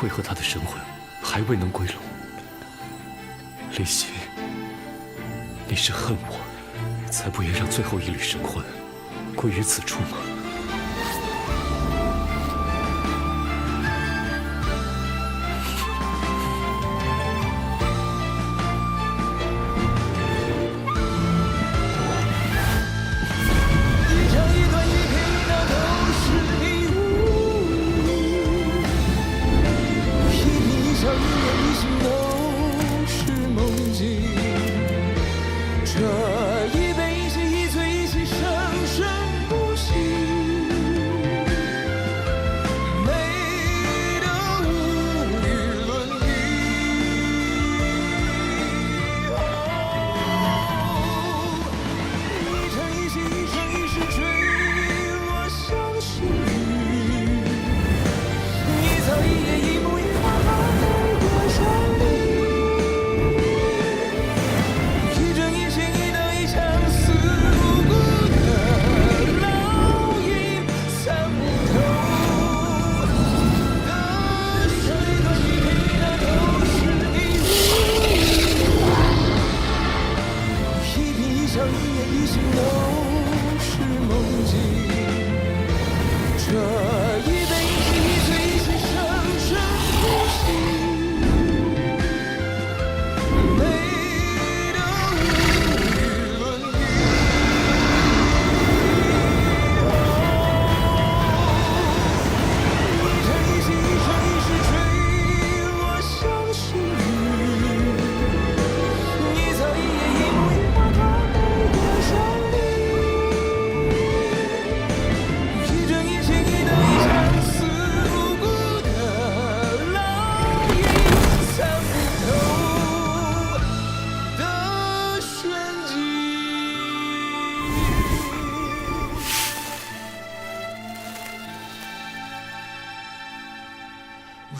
为何他的神魂还未能归拢？林夕，你是恨我，才不愿让最后一缕神魂归于此处吗？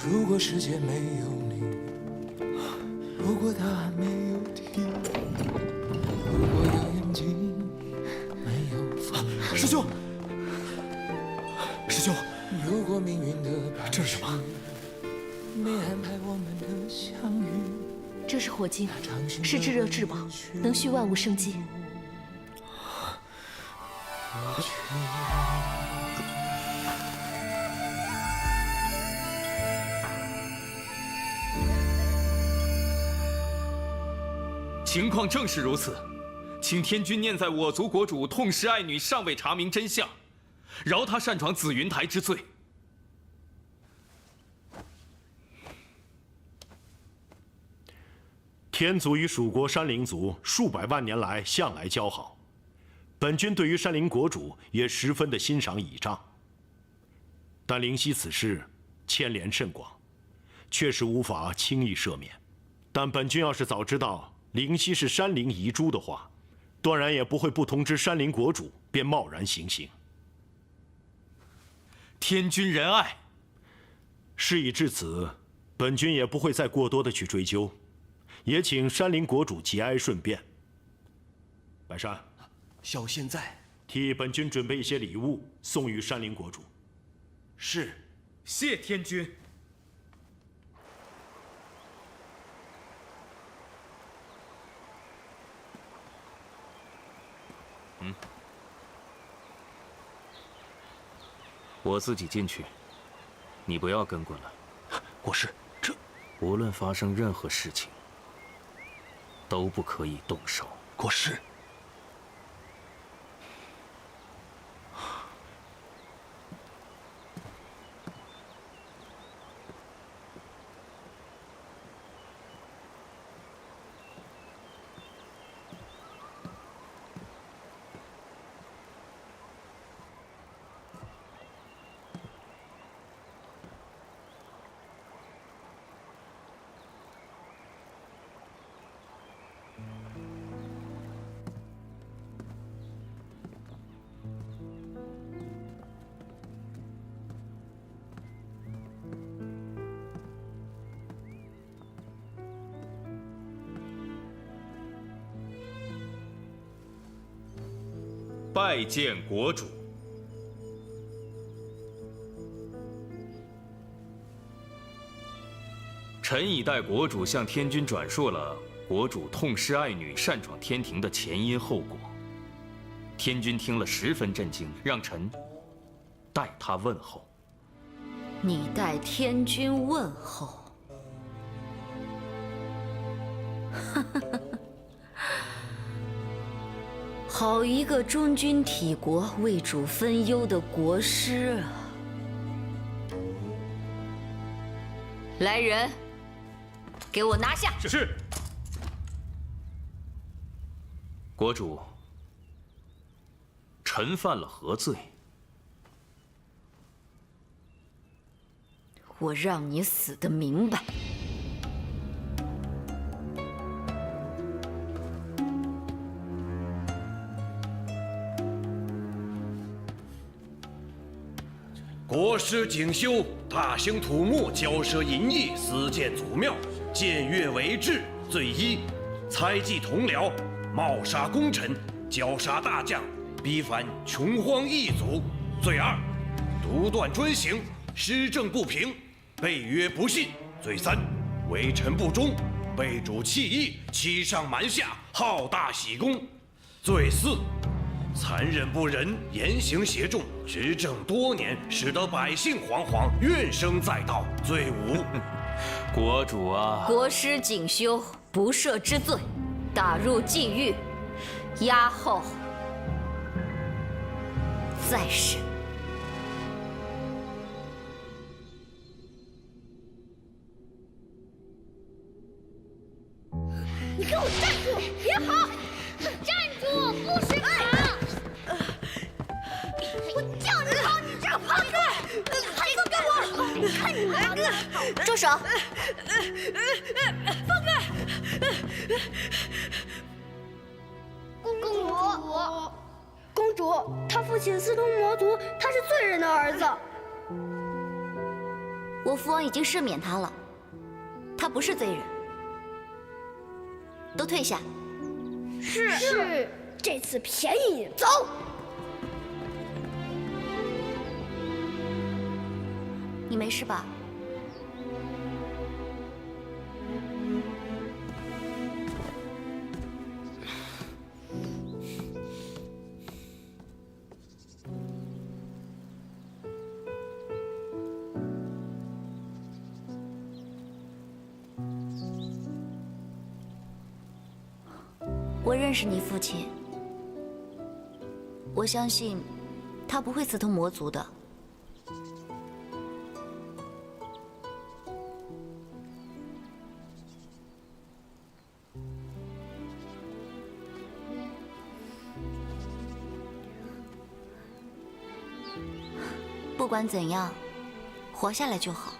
如果世界没有你，如果答案没有题，如果有眼睛没有风，师兄，师兄，如果命运的这是什么？没安排我们的相遇，这是火晶，是炙热至宝，能续万物生机。情况正是如此，请天君念在我族国主痛失爱女，尚未查明真相，饶他擅闯紫云台之罪。天族与蜀国山灵族数百万年来向来交好，本君对于山灵国主也十分的欣赏倚仗。但灵犀此事牵连甚广，确实无法轻易赦免。但本君要是早知道灵犀是山灵遗珠的话，断然也不会不通知山灵国主，便贸然行刑。天君仁爱，事已至此，本君也不会再过多的去追究，也请山灵国主节哀顺变。白山，小仙在，替本君准备一些礼物送与山灵国主。是，谢天君。我自己进去，你不要跟过来。国师，这无论发生任何事情，都不可以动手。国师，拜见国主。臣已代国主向天君转述了国主痛失爱女擅闯天庭的前因后果。天君听了十分震惊，让臣代他问候。你代天君问候？好一个忠君体国、为主分忧的国师啊！来人，给我拿下！是。国主，臣犯了何罪？我让你死得明白！国师景修大兴土木，骄奢淫逸，私建祖庙，僭越违制，罪一；猜忌同僚，冒杀功臣，绞杀大将，逼反穷荒异族，罪二；独断专行，施政不平，背约不信，罪三；为臣不忠，被主弃义，欺上瞒下，好大喜功，罪四；残忍不仁，言行胁众，执政多年，使得百姓惶惶，怨声载道，罪五。国主啊，国师景修不赦之罪，打入禁狱，押后再审。你给我站住！别跑！站住！不许跑！我叫你跑，你这个胖子！还放开我！看你们两个！住手！放开！公主，他父亲司徒魔族，他是罪人的儿子。我父王已经赦免他了，他不是罪人。都退下。是，这次便宜你走。你没事吧？我认识你父亲，我相信他不会刺痛魔族的。不管怎样，活下来就好。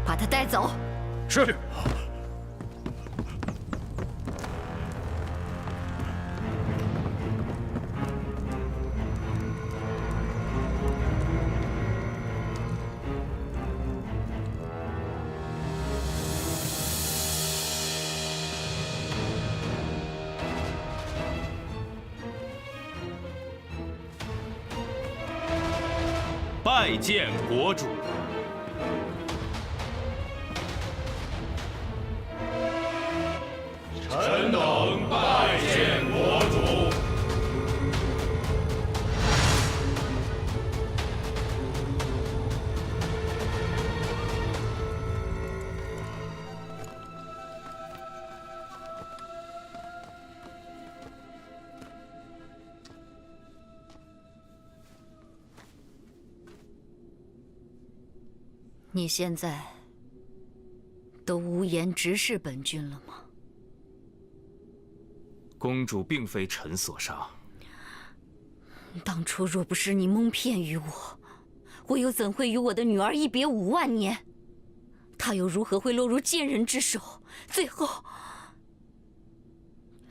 把他带走。是。拜见国主。臣等拜见国主。你现在都无颜直视本君了吗？公主并非臣所杀。当初若不是你蒙骗于我，我又怎会与我的女儿一别5万年？她又如何会落入奸人之手，最后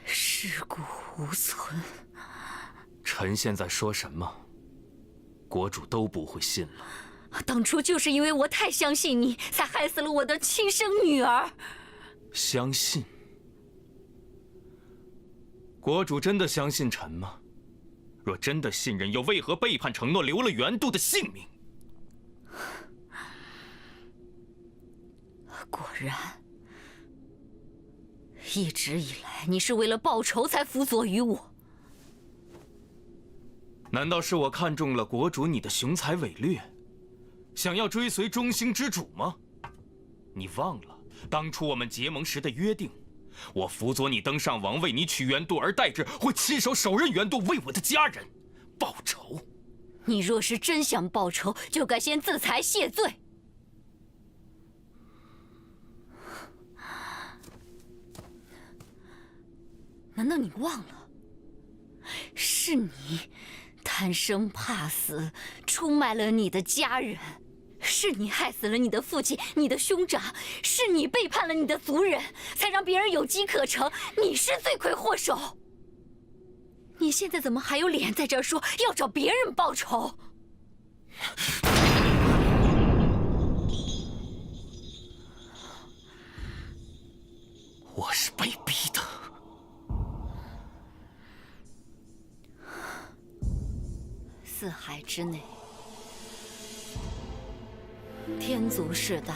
尸骨无存？臣现在说什么，国主都不会信了。当初就是因为我太相信你，才害死了我的亲生女儿。相信？国主真的相信臣吗？若真的信任，又为何背叛承诺，留了元度的性命？果然，一直以来你是为了报仇才辅佐于我。难道是我看中了国主你的雄才伟略，想要追随中兴之主吗？你忘了当初我们结盟时的约定？我辅佐你登上王位，你取元度而代之，会亲手手刃元度，为我的家人报仇。你若是真想报仇，就该先自裁谢罪。难道你忘了，是你贪生怕死，出卖了你的家人？是你害死了你的父亲、你的兄长，是你背叛了你的族人，才让别人有机可乘。你是罪魁祸首。你现在怎么还有脸在这儿说要找别人报仇？我是被逼的。四海之内，天族势大，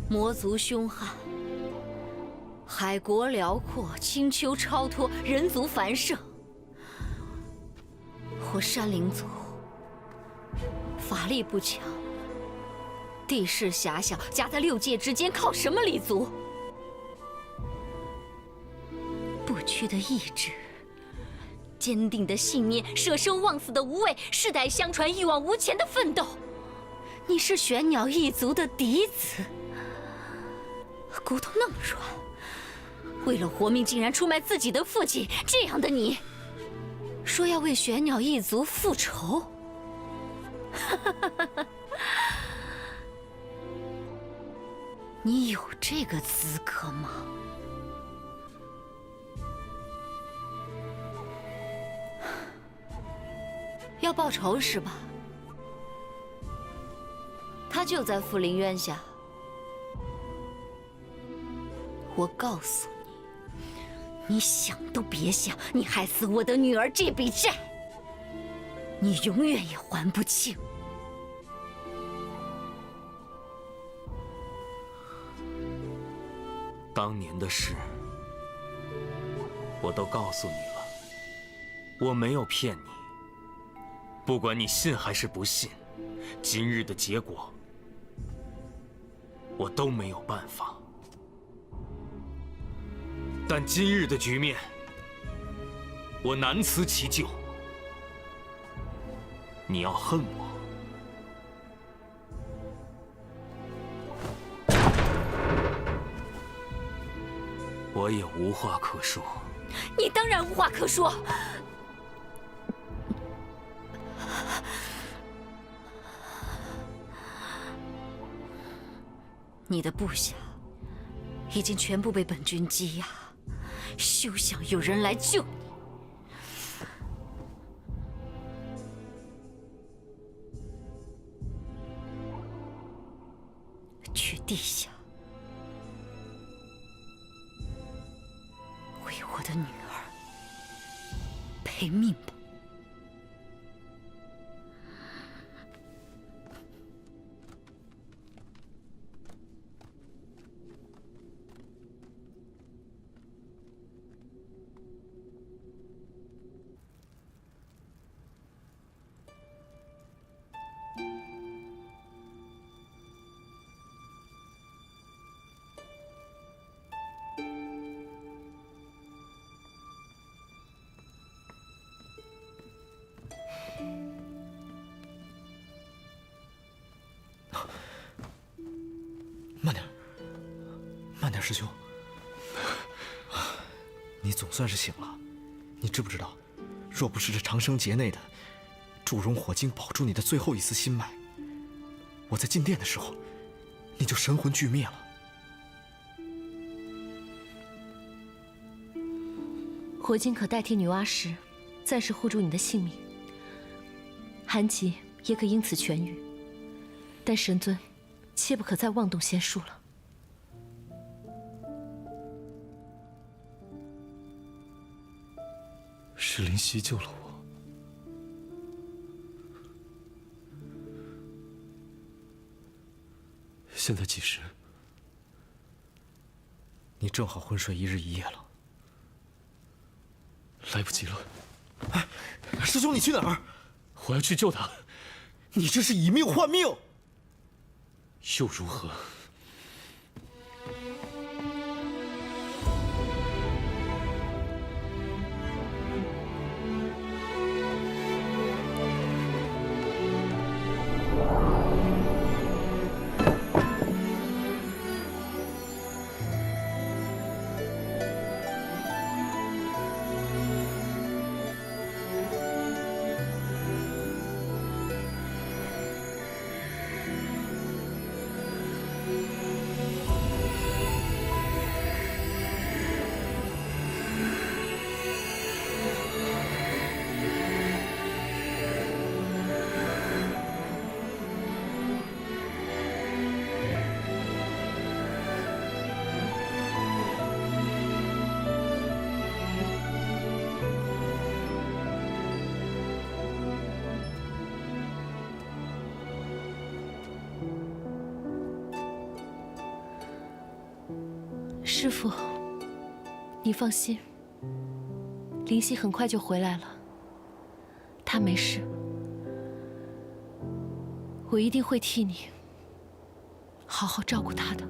魔族凶悍，海国辽阔，青丘超脱，人族繁盛。或山灵族法力不强，地势狭小，夹在6界之间，靠什么立足？不屈的意志，坚定的信念，舍生忘死的无畏，世代相传，一往无前的奋斗。你是玄鸟一族的嫡子，骨头那么软，为了活命竟然出卖自己的父亲。这样的你，说要为玄鸟一族复仇，你有这个资格吗？要报仇是吧？他就在富林渊下。我告诉你，你想都别想，你害死我的女儿这笔债，你永远也还不清。当年的事，我都告诉你了，我没有骗你。不管你信还是不信，今日的结果，我都没有办法。但今日的局面，我难辞其咎。你要恨我，我也无话可说。你当然无话可说。你的部下已经全部被本军羁押，休想有人来救你。去地下，为我的女儿赔命吧。慢点，师兄。你总算是醒了。你知不知道，若不是这长生劫内的祝融火晶保住你的最后一丝心脉，我在进殿的时候，你就神魂俱灭了。火晶可代替女娲石，暂时护住你的性命。寒疾也可因此痊愈，但神尊，切不可再妄动仙术了。是灵犀救了我。现在几时？你正好昏睡1日1夜了。来不及了。哎，师兄，你去哪儿？我要去救他。你这是以命换命。又如何？师父，你放心，灵犀很快就回来了，她没事，我一定会替你好好照顾她的。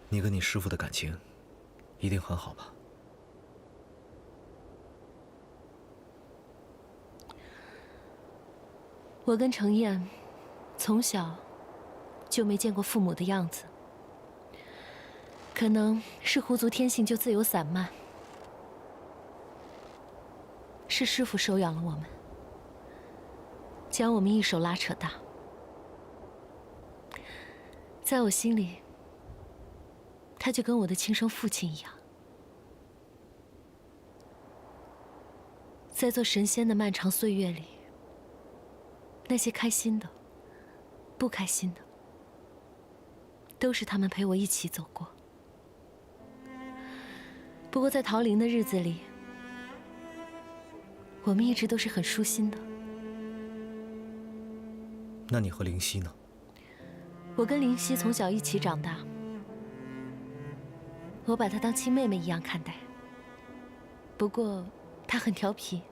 你跟你师父的感情一定很好吧？我跟程燕从小就没见过父母的样子，可能是狐族天性就自由散漫，是师父收养了我们，将我们一手拉扯大。在我心里，他就跟我的亲生父亲一样。在做神仙的漫长岁月里，那些开心的、不开心的，都是他们陪我一起走过。不过在桃林的日子里，我们一直都是很舒心的。那你和灵犀呢？我跟灵犀从小一起长大，我把她当亲妹妹一样看待。不过她很调皮，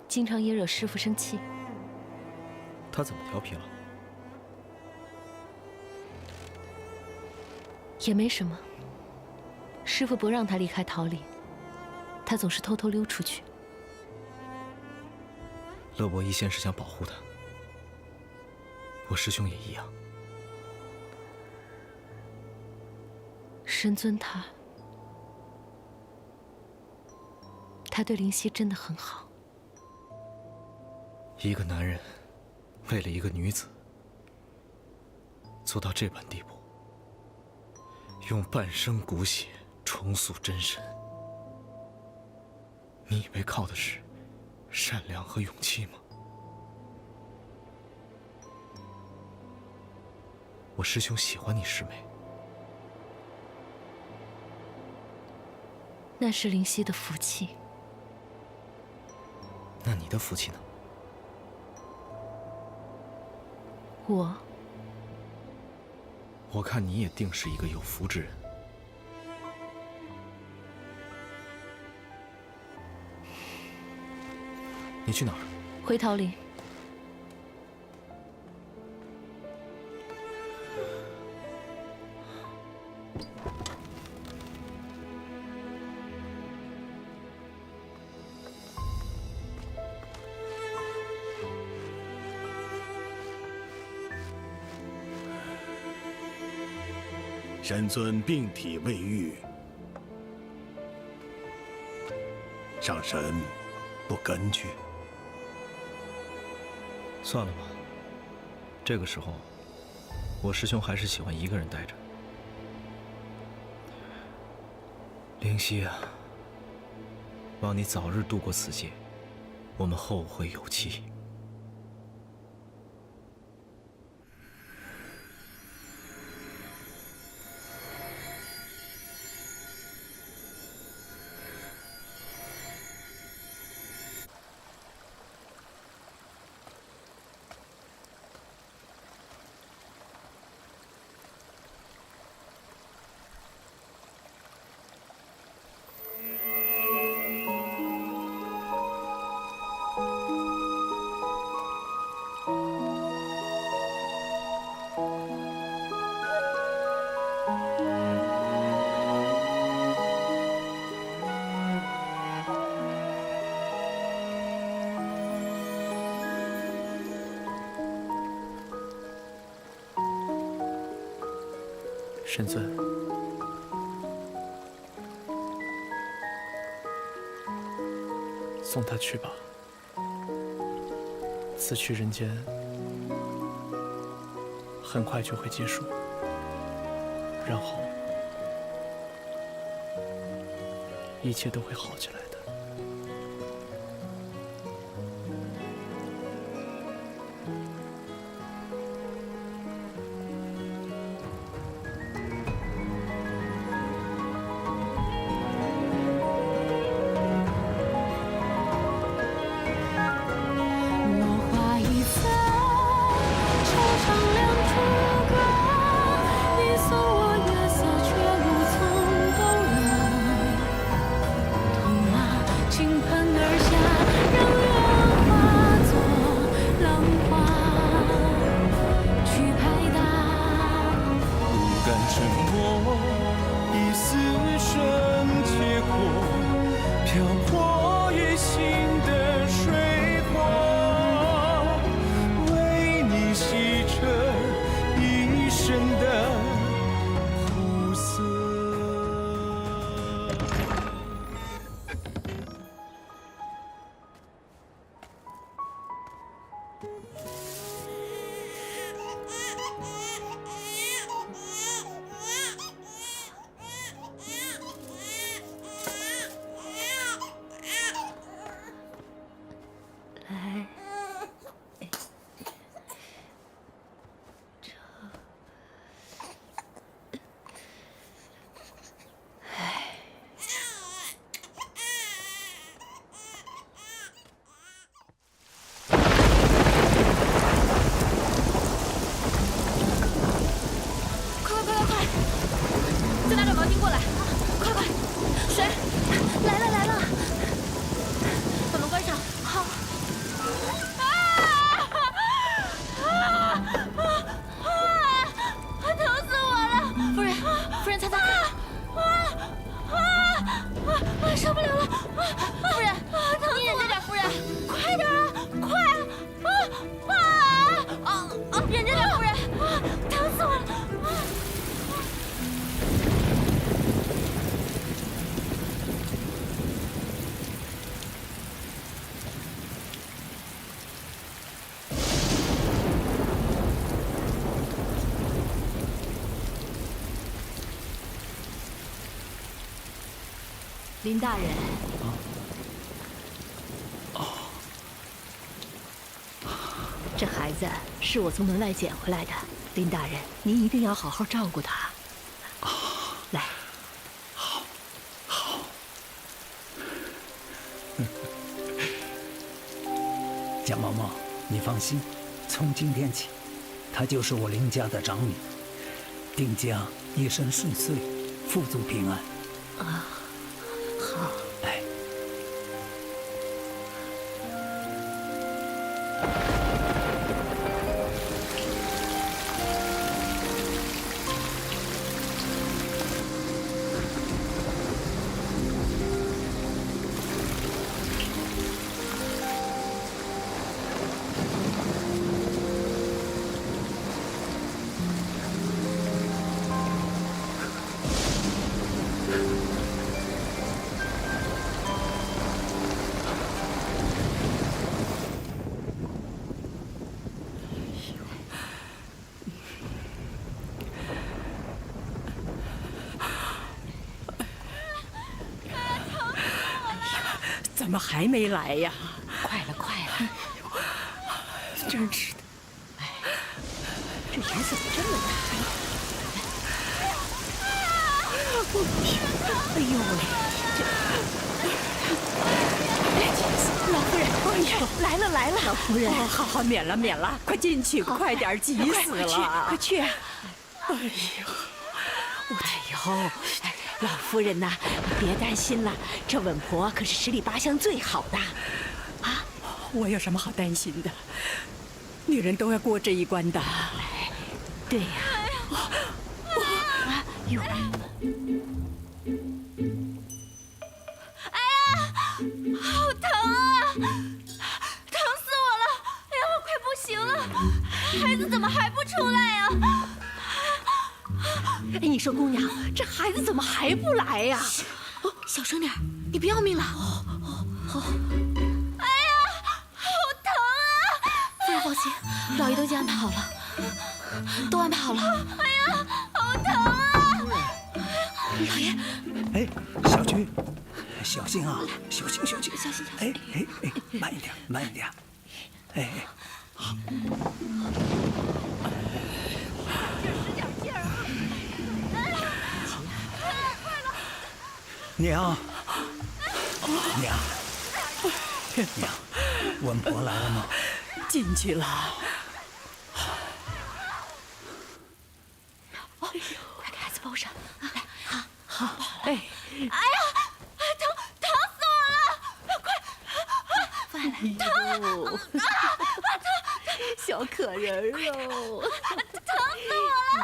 经常也惹师父生气。她怎么调皮了？也没什么。师父不让她离开桃林，她总是偷偷溜出去。乐伯一仙是想保护她，我师兄也一样。神尊他对灵犀真的很好。一个男人为了一个女子做到这般地步，用半生骨血重塑真身，你以为靠的是善良和勇气吗？我师兄喜欢你师妹，那是灵犀的福气。那你的福气呢？我看你也定是一个有福之人。你去哪儿？回桃林。神尊病体未愈，上神不跟去。算了吧，这个时候，我师兄还是喜欢一个人待着。灵犀啊，望你早日度过此劫，我们后会有期。神尊，送他去吧。此去人间，很快就会结束，然后一切都会好起来的。林大人，这孩子是我从门外捡回来的，林大人，您一定要好好照顾他。来，好。蒋嬷嬷，你放心，从今天起，她就是我林家的长女，定将一生顺遂，富足平安。啊，好。哎。怎么还没来呀？快了，快了！真是的，哎，这颜色怎么这么大？哎呦喂！老夫人，哎呦，来了来了！老夫人，好好免了，快进去，快点，急死了！快去！哎呦，老夫人呐，别担心了，这稳婆可是十里八乡最好的。啊，我有什么好担心的？女人都要过这一关的。对呀。哟。好疼啊！疼死我了！哎呀，我快不行了！孩子怎么还不出来啊？哎，你说姑娘，这孩子怎么还不来呀？哦，小声点，你不要命了？好。哎呀，好疼啊！夫人放心，老爷都已经安排好了，都安排好了。哎呀，好疼啊！老爷，哎，小菊。小心啊！小心！小心！哎，慢一点！哎，好。使点劲儿啊！快了！娘，稳婆来了吗？进去了。哦，快给孩子包上。来，好。哎呀！疼死我了！快！疼！小可人哦，疼死我了！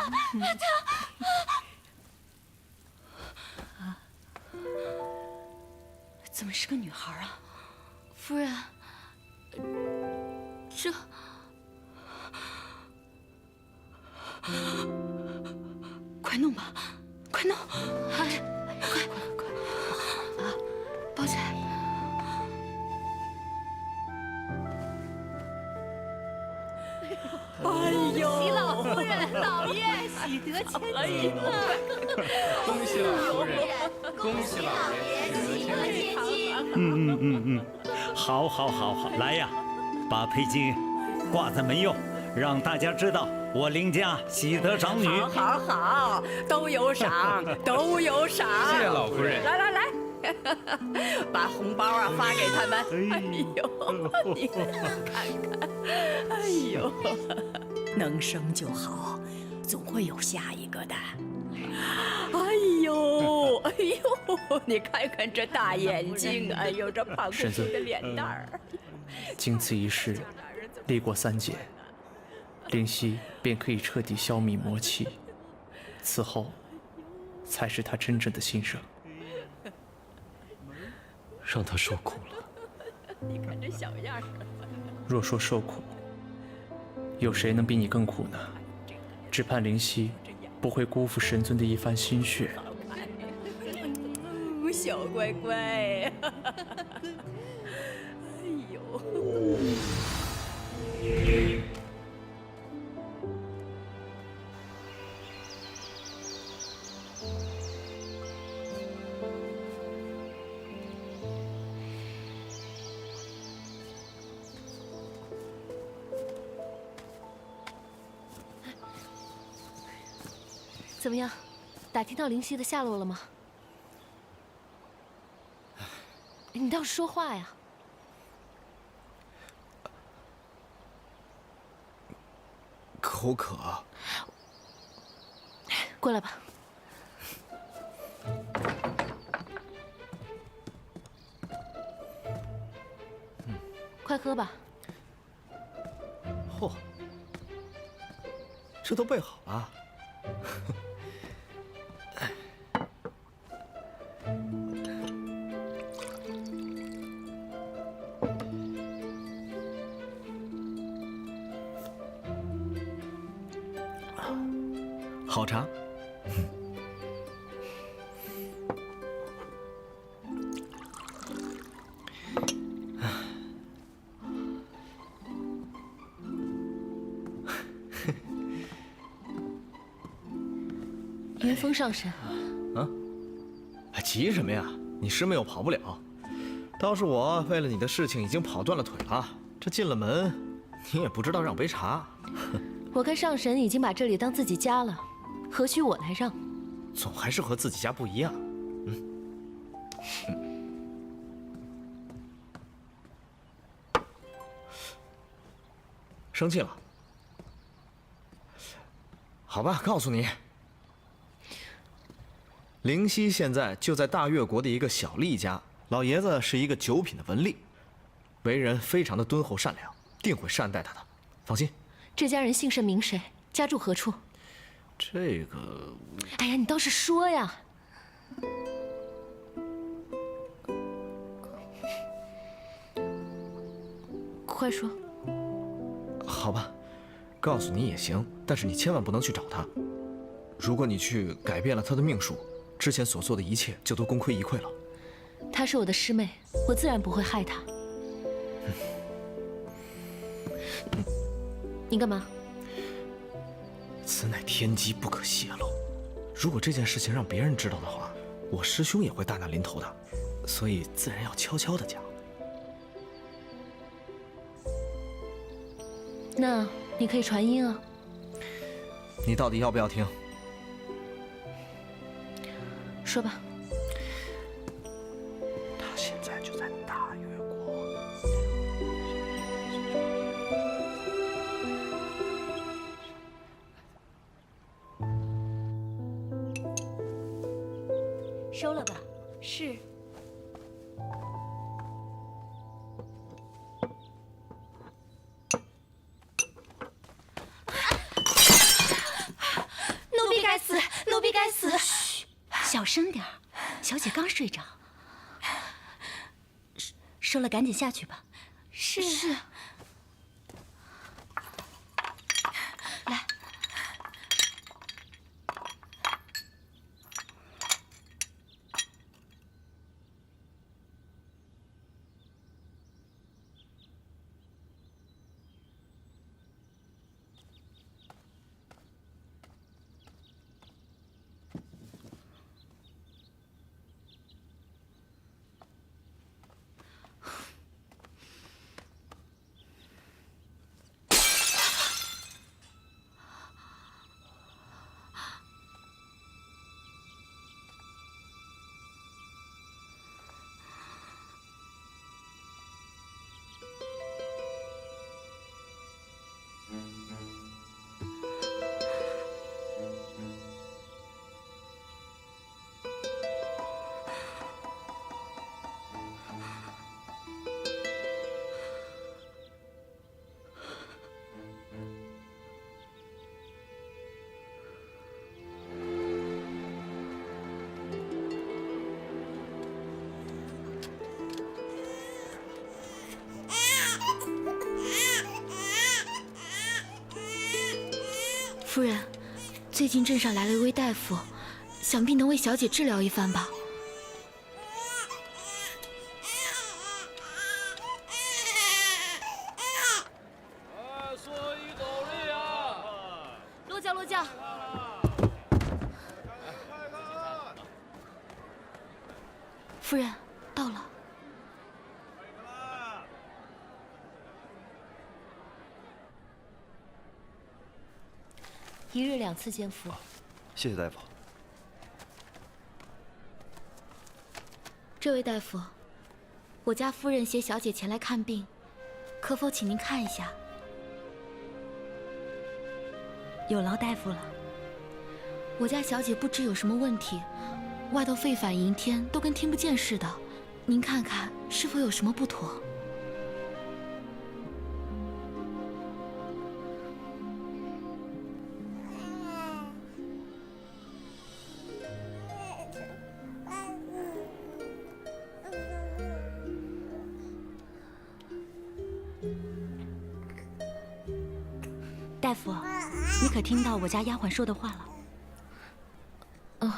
怎么是个女孩啊？夫人，这……快弄吧，快弄！快！啊，包起来。哎呦！喜老夫人，老爷喜得千金了！恭喜老夫人，恭喜老爷喜得千金！好，来呀，把佩金挂在门右，让大家知道我林家喜得长女。好，都有赏，都有赏。谢谢老夫人。来，把红包啊发给他们。哎呦，你看看，哎呦，能生就好，总会有下一个的。哎呦，你看看这大眼睛，哎呦，这胖乎乎的脸蛋儿。经此一事，历过3劫，灵犀便可以彻底消弭魔气，此后才是他真正的新生。让他受苦了。你看这小样儿。若说受苦，有谁能比你更苦呢？只盼灵犀不会辜负神尊的一番心血。小乖乖，哎呦！怎么样，打听到灵犀的下落了吗？你倒是说话呀！口渴。过来吧。快喝吧。嚯，这都备好了。好茶。元丰上神。啊？急什么呀？你师妹又跑不了，倒是我为了你的事情已经跑断了腿了，这进了门，你也不知道让杯茶。我看上神已经把这里当自己家了，何须我来让？总还是和自己家不一样。生气了？好吧，告诉你，灵犀现在就在大越国的一个小吏家，老爷子是一个9品的文吏，为人非常的敦厚善良，定会善待他的，放心。这家人姓甚名谁？家住何处？这个……哎呀，你倒是说呀！快说。好吧，告诉你也行，但是你千万不能去找他。如果你去改变了他的命数，之前所做的一切就都功亏一篑了。她是我的师妹，我自然不会害她。你干嘛？此乃天机，不可泄露。如果这件事情让别人知道的话，我师兄也会大难临头的，所以自然要悄悄地讲。那你可以传音啊。你到底要不要听？说吧。他现在就在大越国。收了吧。是。奴婢该死，奴婢该死！嘘，小声点儿，小姐刚睡着。收了，赶紧下去吧。是。来。夫人，最近镇上来了一位大夫，想必能为小姐治疗一番吧。落轿，落轿。夫人，到了。1日2次见夫。谢谢大夫。这位大夫，我家夫人携小姐前来看病，可否请您看一下？有劳大夫了。我家小姐不知有什么问题，外头沸反盈天，都跟听不见似的。您看看是否有什么不妥？大夫，你可听到我家丫鬟说的话了？哦。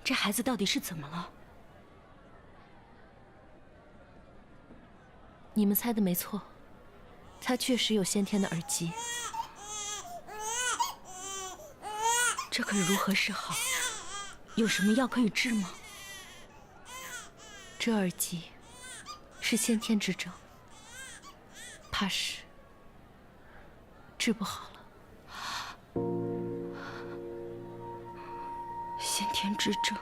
这孩子到底是怎么了？你们猜的没错，他确实有先天的耳疾。这可如何是好？有什么药可以治吗？这耳疾是先天之症，怕是治不好了。先天之症。